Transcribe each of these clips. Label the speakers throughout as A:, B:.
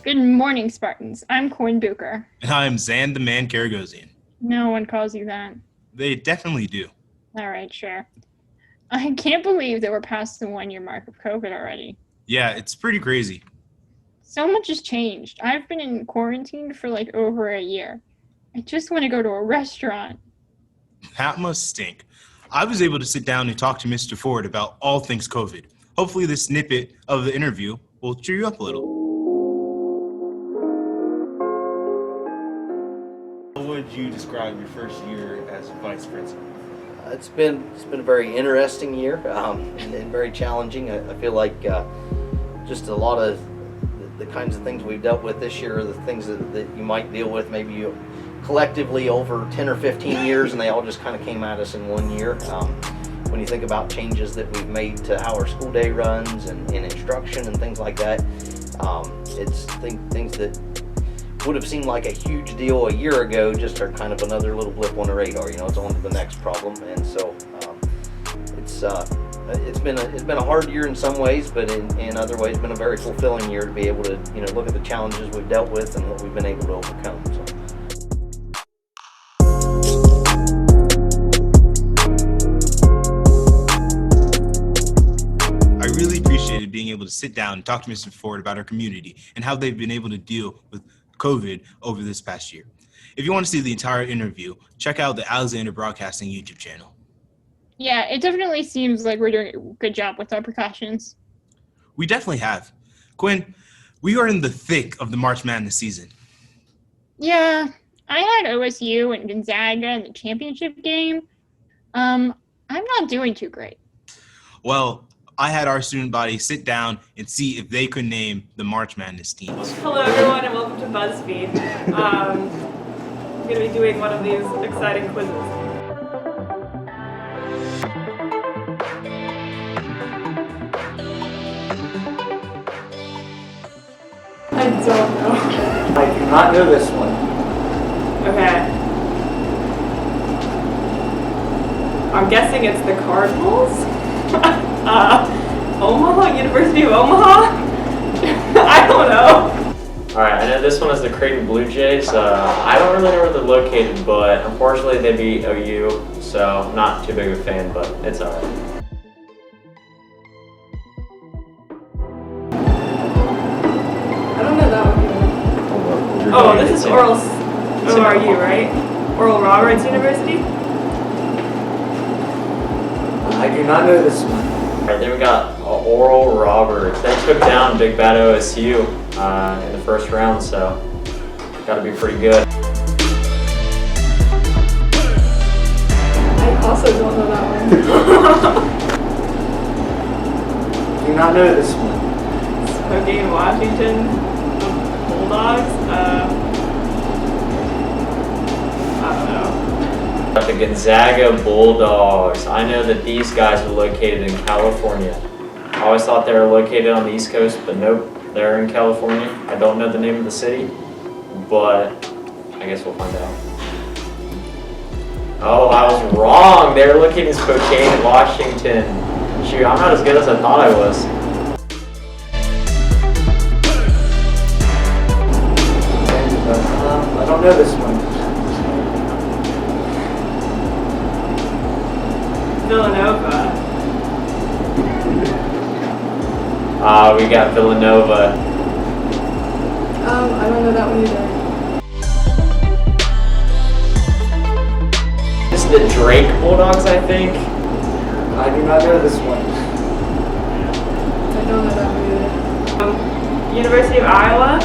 A: Good morning, Spartans. I'm Corin Bucher.
B: And I'm Zan the Man Karagosian.
A: No one calls you that.
B: They definitely do.
A: All right, sure. I can't believe that we're past the 1-year mark of COVID already.
B: Yeah, it's pretty crazy.
A: So much has changed. I've been in quarantine for like over a year. I just want to go to a restaurant.
B: That must stink. I was able to sit down and talk to Mr. Ford about all things COVID. Hopefully this snippet of the interview will cheer you up a little. How would you describe your first year as vice principal?
C: It's been a very interesting year and very challenging. I feel like just a lot of the kinds of things we've dealt with this year are the things that you might deal with maybe collectively over 10 or 15 years, and they all just kind of came at us in 1 year. When you think about changes that we've made to how our school day runs and instruction and things like that, it's things that would have seemed like a huge deal a year ago just are kind of another little blip on the radar. You know, it's on to the next problem, and so it's been a hard year in some ways, but in other ways, been a very fulfilling year to be able to look at the challenges we've dealt with and what we've been able to overcome. So.
B: I really appreciated being able to sit down and talk to Mr. Ford about our community and how they've been able to deal with COVID over this past year. If you want to see the entire interview, check out the Alexander Broadcasting YouTube channel.
A: Yeah, it definitely seems like we're doing a good job with our precautions.
B: We definitely have. Quinn, we are in the thick of the March Madness season.
A: Yeah, I had OSU and Gonzaga in the championship game. I'm not doing too great.
B: Well, I had our student body sit down and see if they could name the March Madness teams.
D: Hello everyone and welcome to Buzzfeed. I'm going to be doing one of these exciting quizzes. I don't know.
C: I do not know this one.
D: Okay. I'm guessing it's the Cardinals? Omaha? University of Omaha? I don't know.
E: Alright, I know this one is the Creighton Blue Jays. I don't really know where they're located, but unfortunately they beat OU, so I'm not too big of a fan, but it's alright.
D: I don't know that one either. Oh, this is ORU, right? Oral Roberts University?
C: I do not know this one.
E: Alright, then we got Oral Roberts. They took down Big Bad OSU in the first round, so gotta be pretty good.
D: I also don't know that one.
C: Do not know this one.
D: Spokane, Washington, Bulldogs. I don't know.
E: Got the Gonzaga Bulldogs. I know that these guys are located in California. I always thought they were located on the East Coast, but nope, they're in California. I don't know the name of the city, but I guess we'll find out. Oh, I was wrong. They were located in Spokane, Washington. Shoot, I'm not as good as I thought I was.
C: I don't know this one.
D: Villanova.
E: We got Villanova.
D: I don't know that one either.
E: This is the Drake Bulldogs, I think.
C: I do not know this one.
D: I don't know that one either. University of Iowa.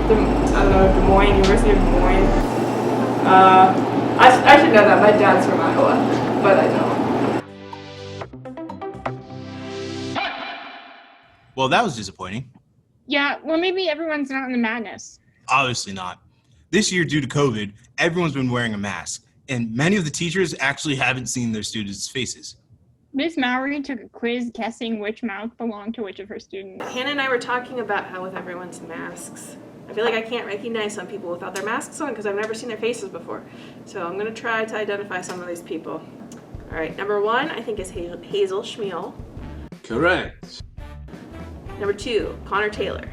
D: I don't know, Des Moines, University of Des Moines. I should know that. My dad's from Iowa, but I don't.
B: Well, that was disappointing.
A: Yeah, well, maybe everyone's not in the madness.
B: Obviously not. This year, due to COVID, everyone's been wearing a mask, and many of the teachers actually haven't seen their students' faces.
A: Miss Mowry took a quiz guessing which mouth belonged to which of her students.
F: Hannah and I were talking about how with everyone's masks, I feel like I can't recognize some people without their masks on because I've never seen their faces before. So I'm going to try to identify some of these people. All right, number one, I think is Hazel Schmiel.
G: Correct.
F: Number 2, Connor Taylor.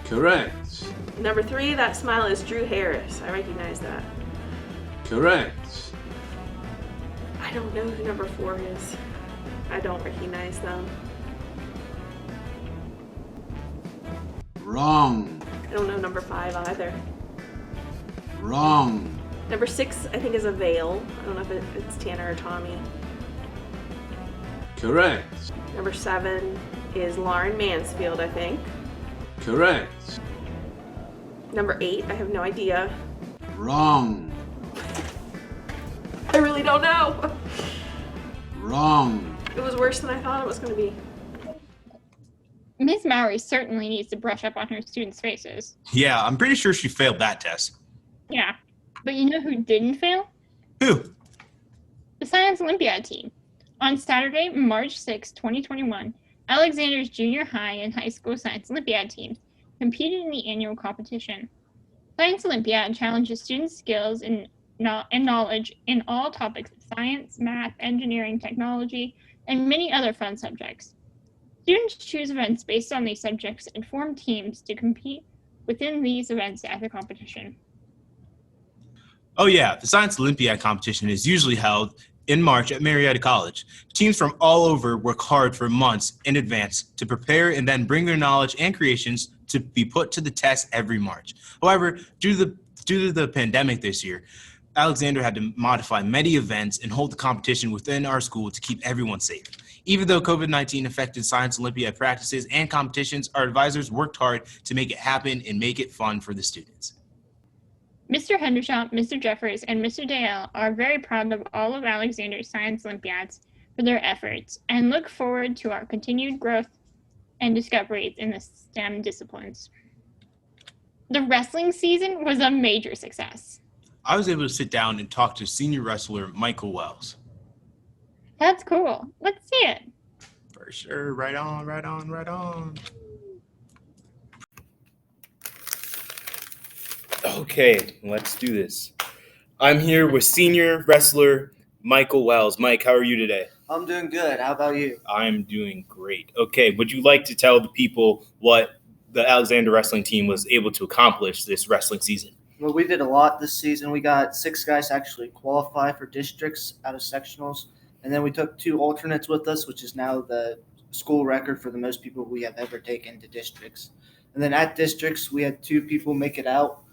G: Correct.
F: Number 3, that smile is Drew Harris. I recognize that.
G: Correct.
F: I don't know who number 4 is. I don't recognize them.
G: Wrong.
F: I don't know number 5 either.
G: Wrong.
F: Number 6, I think, is a Vale. I don't know if it's Tanner or Tommy.
G: Correct.
F: Number 7 is Lauren Mansfield, I think.
G: Correct.
F: Number 8, I have no idea.
G: Wrong.
F: I really don't know.
G: Wrong.
F: It was worse than I thought it was going to be.
A: Ms. Mowry certainly needs to brush up on her students' faces.
B: Yeah, I'm pretty sure she failed that test.
A: Yeah, but you know who didn't fail?
B: Who?
A: The Science Olympiad team. On Saturday, March 6, 2021, Alexander's junior high and high school Science Olympiad teams competed in the annual competition. Science Olympiad challenges students' skills and knowledge in all topics of science, math, engineering, technology, and many other fun subjects. Students choose events based on these subjects and form teams to compete within these events at the competition.
B: Oh yeah, the Science Olympiad competition is usually held in March at Marietta College. Teams from all over work hard for months in advance to prepare and then bring their knowledge and creations to be put to the test every March. However, due to the pandemic this year, Alexander had to modify many events and hold the competition within our school to keep everyone safe. Even though COVID-19 affected Science Olympiad practices and competitions, our advisors worked hard to make it happen and make it fun for the students.
A: Mr. Hendershot, Mr. Jeffers, and Mr. Dale are very proud of all of Alexander's Science Olympiads for their efforts and look forward to our continued growth and discoveries in the STEM disciplines. The wrestling season was a major success.
B: I was able to sit down and talk to senior wrestler Michael Wells.
A: That's cool. Let's see it.
B: For sure. Right on, right on, right on.
H: Okay, let's do this. I'm here with senior wrestler Michael Wells. Mike, how are you today?
I: I'm doing good. How about you?
H: I'm doing great. Okay, would you like to tell the people what the Alexander wrestling team was able to accomplish this wrestling season?
I: Well, we did a lot this season. We got 6 guys actually qualify for districts out of sectionals. And then we took 2 alternates with us, which is now the school record for the most people we have ever taken to districts. And then at districts, we had 2 people make it out,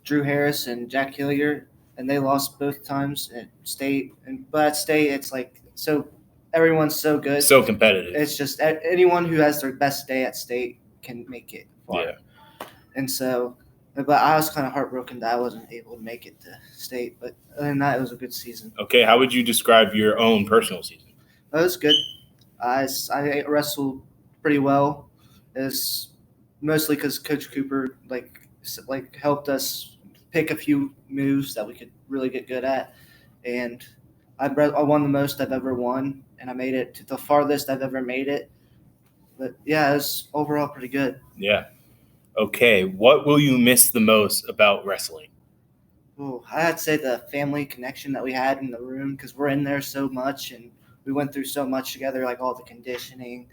I: Drew Harris and Jack Hilliard, and they lost both times at state. But at state, it's like so everyone's so good.
H: So competitive.
I: It's just anyone who has their best day at state can make it far.
H: Yeah.
I: And so, but I was kind of heartbroken that I wasn't able to make it to state. But other than that, it was a good season.
H: Okay, how would you describe your own personal season?
I: It was good. I wrestled pretty well. It's mostly because Coach Cooper like helped us pick a few moves that we could really get good at, and I won the most I've ever won, and I made it to the farthest I've ever made it. But yeah, it was overall pretty good.
H: Yeah. Okay, what will you miss the most about wrestling?
I: Oh, I had to say the family connection that we had in the room because we're in there so much and we went through so much together, like all the conditioning,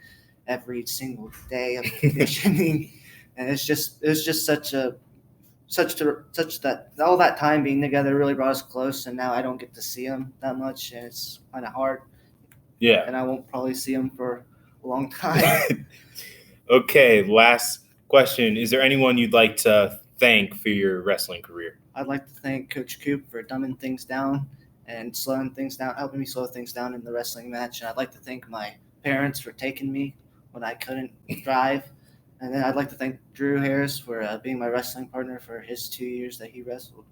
I: every single day of conditioning, and it's just such that all that time being together really brought us close. And now I don't get to see them that much, and it's kind of hard.
H: Yeah.
I: And I won't probably see them for a long time.
H: Okay, last question. Is there anyone you'd like to thank for your wrestling career?
I: I'd like to thank Coach Coop for dumbing things down and slowing things down, helping me slow things down in the wrestling match. And I'd like to thank my parents for taking me when I couldn't drive. And then I'd like to thank Drew Harris for being my wrestling partner for his 2 years that he wrestled.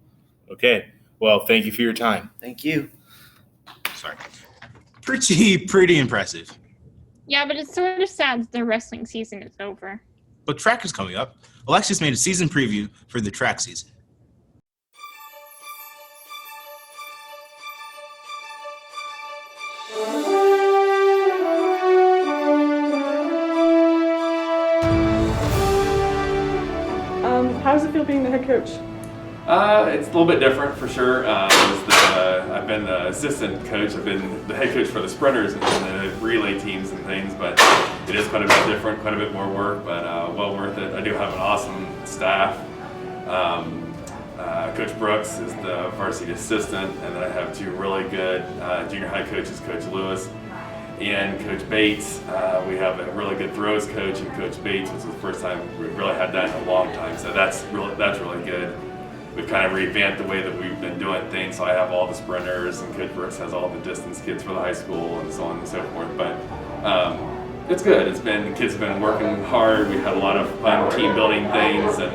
H: Okay, well, thank you for your time.
I: Thank you.
B: Sorry. Pretty impressive.
A: Yeah, but it's sort of sad that the wrestling season is over.
B: But track is coming up. Alexis made a season preview for the track season.
D: How does it feel being the head coach?
J: It's a little bit different for sure. I've been the assistant coach. I've been the head coach for the sprinters and the relay teams and things, but it is quite a bit different, quite a bit more work, but well worth it. I do have an awesome staff. Coach Brooks is the varsity assistant, and then I have two really good junior high coaches, Coach Lewis and Coach Bates. We have a really good throws coach and Coach Bates, which is the first time we've really had that in a long time, so that's really good. We've kind of revamped the way that we've been doing things, so I have all the sprinters, and Coach Brooks has all the distance kids for the high school and so on and so forth, but it's good. The kids have been working hard. We've had a lot of fun team building things, and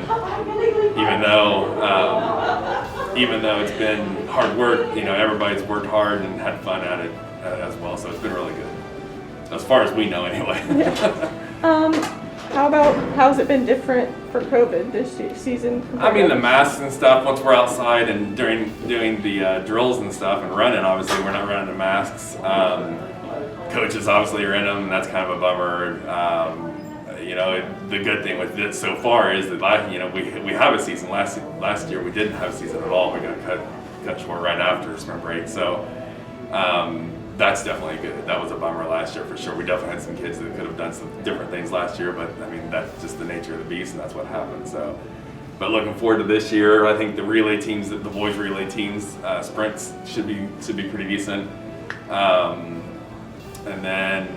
J: even though it's been hard work, everybody's worked hard and had fun at it as well. So it's been really good, as far as we know, anyway.
D: How's it been different for COVID this season?
J: I mean, the masks and stuff. Once we're outside and doing the drills and stuff and running, obviously we're not running the masks. Coaches obviously are in them, and that's kind of a bummer. The good thing with this so far is that we have a season. Last year we didn't have a season at all. We got cut short right after spring break. So that's definitely good. That was a bummer last year for sure. We definitely had some kids that could have done some different things last year, but I mean that's just the nature of the beast, and that's what happened. So, but looking forward to this year. I think the relay teams, the boys relay teams, sprints should be pretty decent. And then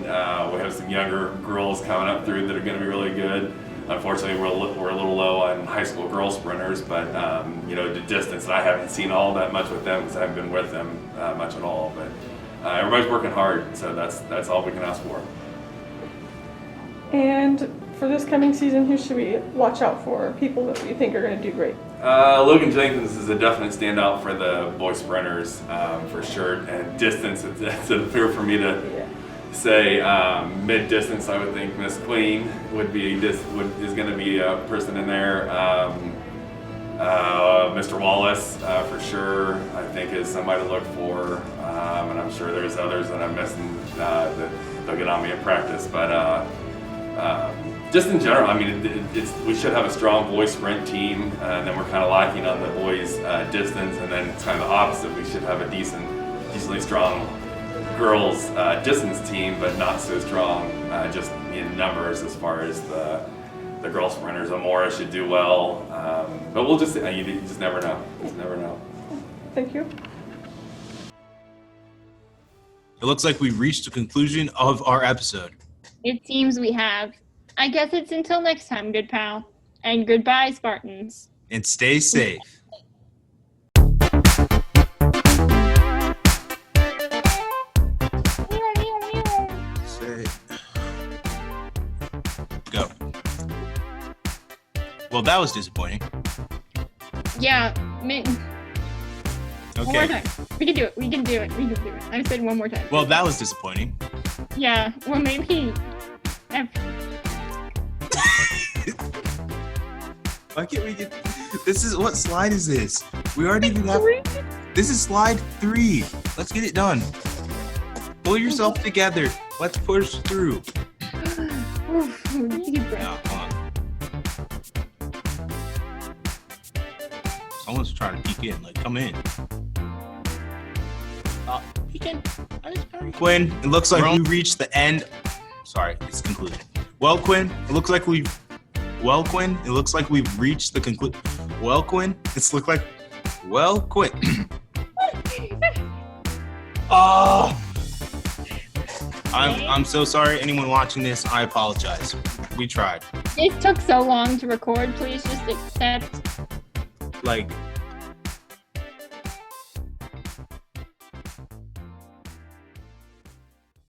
J: we have some younger girls coming up through that are going to be really good. Unfortunately, we're a little low on high school girl sprinters, but the distance, I haven't seen all that much with them because I haven't been with them much at all. But everybody's working hard, so that's all we can ask for.
D: And for this coming season, who should we watch out for? People that we think are going to do great.
J: Logan Jenkins is a definite standout for the boy sprinters, for sure. And distance, it's unfair for me to say mid-distance. I would think Miss Queen is going to be a person in there. Mr. Wallace, for sure, I think is somebody to look for. And I'm sure there's others that I'm missing that they'll get on me in practice. But just in general, I mean, we should have a strong boys sprint team, and then we're kind of lacking on the boys distance, and then it's kind of the opposite. We should have a decently strong girls distance team, but not so strong just in numbers as far as the girl sprinters. Amora should do well, but we'll just you just never know. Just never know.
D: Thank you.
B: It looks like we've reached the conclusion of our episode.
A: It seems we have. I guess it's until next time, good pal. And goodbye, Spartans.
B: And stay safe. Go. Well, that was disappointing.
A: Yeah.
B: Okay.
A: One more time. We can do it. I said one more time.
B: Well, that was disappointing.
A: Yeah. Well, maybe.
B: Why can't we get... What slide is this? We already even have... This is slide 3. Let's get it done. Pull yourself together. Let's push through. No, hold on. Someone's trying to peek in. Like, come in. Peek in. Quinn, it looks like we reached the end. Sorry, it's concluded. Well, Quinn, it looks like we've reached the conclusion. Well, Quinn, Quinn. Oh! I'm so sorry. Anyone watching this, I apologize. We tried.
A: It took so long to record. Please just accept.
B: Like,